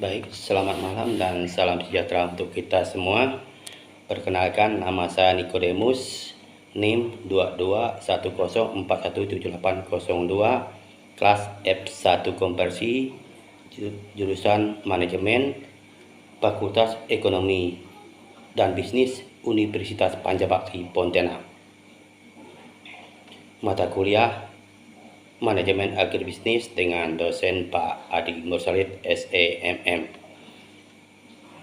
Baik, selamat malam dan salam sejahtera untuk kita semua. Perkenalkan, nama saya Nikodemus, NIM 2210417802, kelas F1 Konversi, jurusan Manajemen, Fakultas Ekonomi dan Bisnis, Universitas Pancabakti Pontianak. Mata kuliah Manajemen Agribisnis dengan dosen Pak Adi Mursalid SEMM.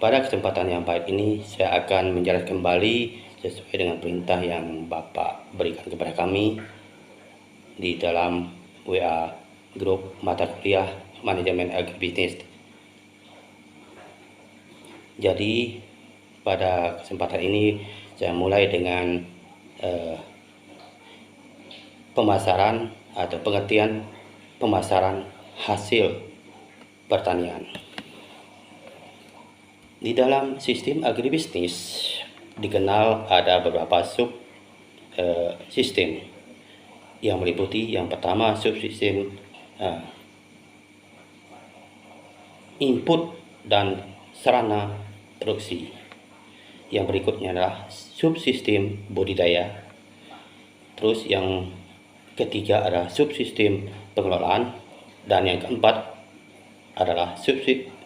Pada kesempatan yang baik ini, saya akan menjelaskan kembali sesuai dengan perintah yang Bapak berikan kepada kami di dalam WA grup mata kuliah Manajemen Agribisnis. Jadi, pada kesempatan ini saya mulai dengan pemasaran atau pengertian pemasaran hasil pertanian. Di dalam sistem agribisnis dikenal ada beberapa sub sistem yang meliputi yang pertama subsistem input dan sarana produksi. Yang berikutnya adalah subsistem budidaya. Terus yang ketiga adalah subsistem pengelolaan, dan yang keempat adalah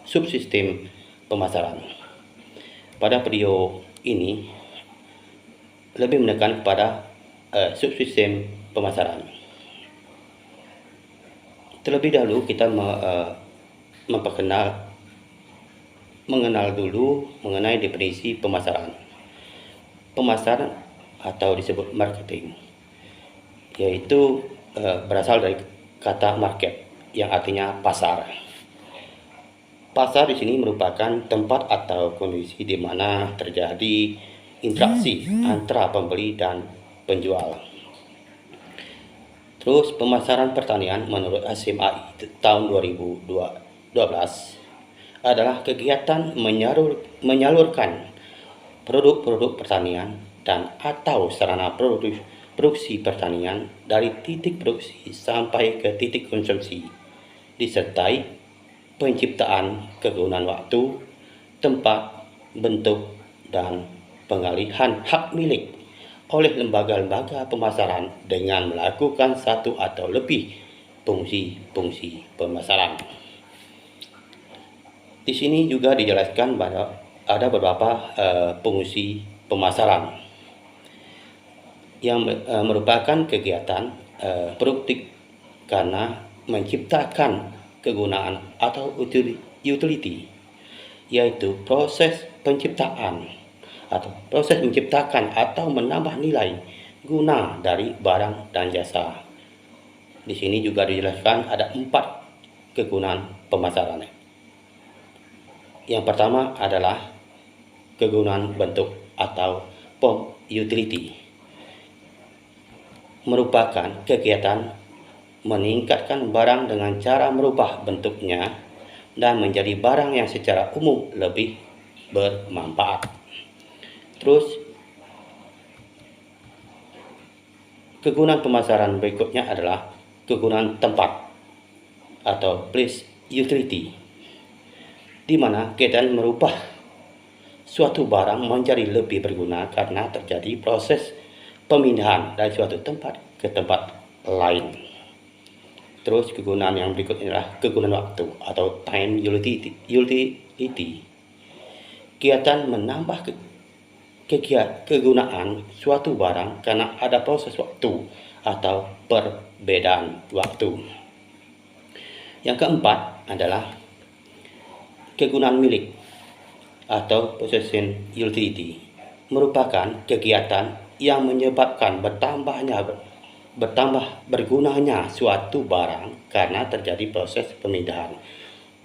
subsistem pemasaran. Pada video ini lebih menekan kepada subsistem pemasaran. Terlebih dahulu kita mengenal dulu mengenai definisi pemasaran. Pemasaran atau disebut marketing, yaitu berasal dari kata market yang artinya pasar. Pasar di sini merupakan tempat atau kondisi di mana terjadi interaksi antara pembeli dan penjual. Terus pemasaran pertanian menurut HMAI tahun 2012 adalah kegiatan menyalurkan produk-produk pertanian dan atau sarana produksi pertanian dari titik produksi sampai ke titik konsumsi, disertai penciptaan kegunaan waktu, tempat, bentuk, dan pengalihan hak milik oleh lembaga-lembaga pemasaran dengan melakukan satu atau lebih fungsi pemasaran. Di sini juga dijelaskan bahwa ada beberapa fungsi pemasaran yang merupakan kegiatan produktif karena menciptakan kegunaan atau utility, yaitu proses menciptakan atau menambah nilai guna dari barang dan jasa. Di sini juga dijelaskan ada 4 kegunaan pemasaran. Yang pertama adalah kegunaan bentuk atau utility, merupakan kegiatan meningkatkan barang dengan cara merubah bentuknya dan menjadi barang yang secara umum lebih bermanfaat. Terus kegunaan pemasaran berikutnya adalah kegunaan tempat atau place utility, di mana kegiatan merubah suatu barang menjadi lebih berguna karena terjadi proses pemindahan dari suatu tempat ke tempat lain. Terus kegunaan yang berikutnya adalah kegunaan waktu atau time utility. Kegiatan menambah kegunaan suatu barang karena ada proses waktu atau perbedaan waktu. Yang keempat adalah kegunaan milik atau possession utility, merupakan kegiatan yang menyebabkan bertambah bergunanya suatu barang karena terjadi proses pemindahan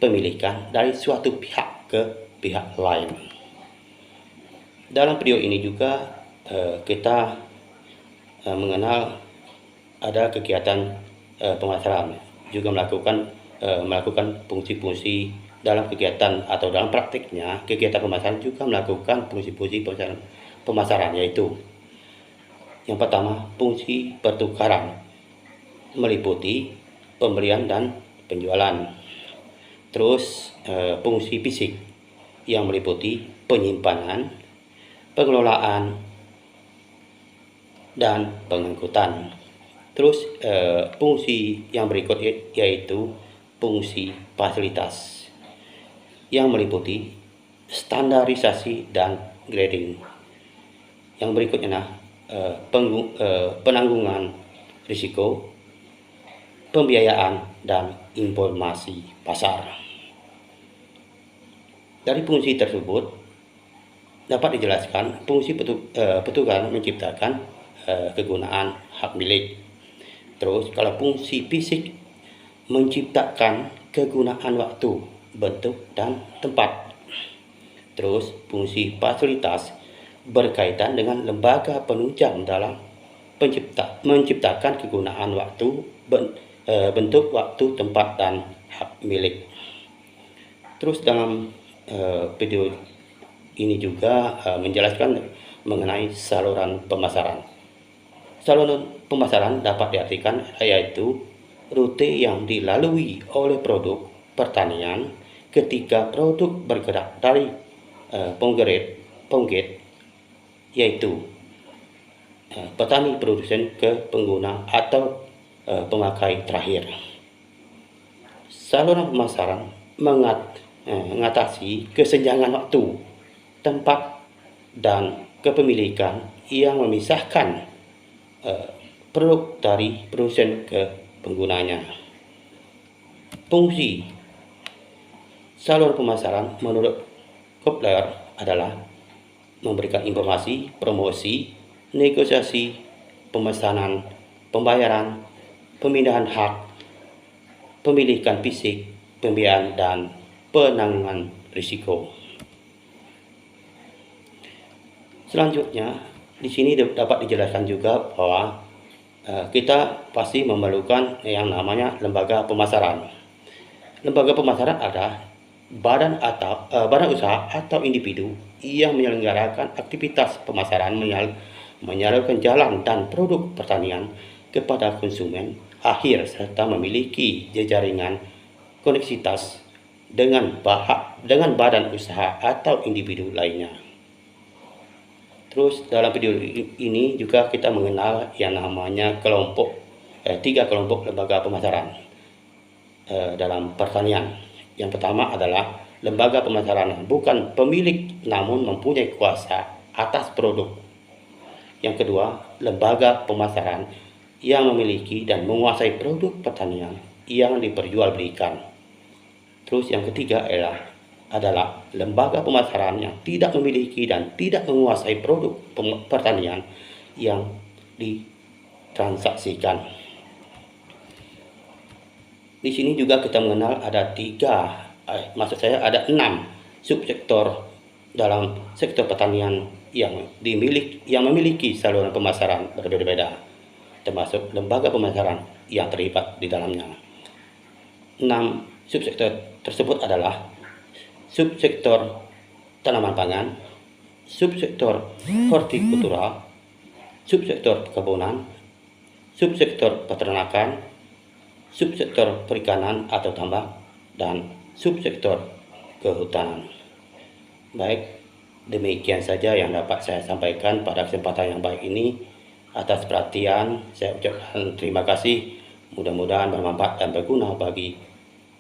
pemilikan dari suatu pihak ke pihak lain. Dalam video ini juga kita mengenal ada kegiatan pemasaran juga melakukan fungsi-fungsi dalam kegiatan atau dalam praktiknya. Kegiatan pemasaran juga melakukan fungsi-fungsi pemasaran, yaitu yang pertama, fungsi pertukaran meliputi pembelian dan penjualan. Terus fungsi fisik yang meliputi penyimpanan, pengelolaan, dan pengangkutan. Terus fungsi yang berikut yaitu fungsi fasilitas yang meliputi standarisasi dan grading. Yang berikutnya penanggungan risiko, pembiayaan, dan informasi pasar. Dari fungsi tersebut dapat dijelaskan fungsi petugas menciptakan kegunaan hak milik. Terus kalau fungsi fisik menciptakan kegunaan waktu, bentuk, dan tempat. Terus fungsi fasilitas berkaitan dengan lembaga penunjang dalam menciptakan kegunaan waktu, bentuk, waktu, tempat, dan hak milik. Terus dalam video ini juga menjelaskan mengenai saluran pemasaran. Saluran pemasaran dapat diartikan yaitu rute yang dilalui oleh produk pertanian ketika produk bergerak dari penggait, yaitu petani produsen ke pengguna atau pemakai terakhir. Saluran pemasaran mengatasi kesenjangan waktu, tempat, dan kepemilikan yang memisahkan produk dari produsen ke penggunanya. Fungsi saluran pemasaran menurut Kotler adalah memberikan informasi, promosi, negosiasi, pemesanan, pembayaran, pemindahan hak, pemilikan fisik, pembiayaan, dan penanggungan risiko. Selanjutnya, di sini dapat dijelaskan juga bahwa kita pasti memerlukan yang namanya lembaga pemasaran. Lembaga pemasaran adalah badan usaha atau individu yang menyelenggarakan aktivitas pemasaran, menyalurkan jalan dan produk pertanian kepada konsumen akhir serta memiliki jejaringan koneksitas dengan badan usaha atau individu lainnya. Terus dalam video ini juga kita mengenal yang namanya tiga kelompok lembaga pemasaran dalam pertanian. Yang pertama adalah lembaga pemasaran yang bukan pemilik namun mempunyai kuasa atas produk. Yang kedua, lembaga pemasaran yang memiliki dan menguasai produk pertanian yang diperjualbelikan. Terus yang ketiga adalah lembaga pemasaran yang tidak memiliki dan tidak menguasai produk pertanian yang ditransaksikan. Di sini juga kita mengenal ada ada 6 subsektor dalam sektor pertanian yang memiliki saluran pemasaran berbeda-beda, termasuk lembaga pemasaran yang terlibat di dalamnya. 6 subsektor tersebut adalah subsektor tanaman pangan, subsektor hortikultura, subsektor perkebunan, subsektor peternakan, subsektor perikanan atau tambak, dan subsektor kehutanan. Baik, demikian saja yang dapat saya sampaikan pada kesempatan yang baik ini. Atas perhatian, saya ucapkan terima kasih. Mudah-mudahan bermanfaat dan berguna bagi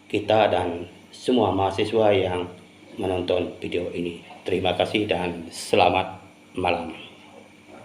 kita dan semua mahasiswa yang menonton video ini. Terima kasih dan selamat malam.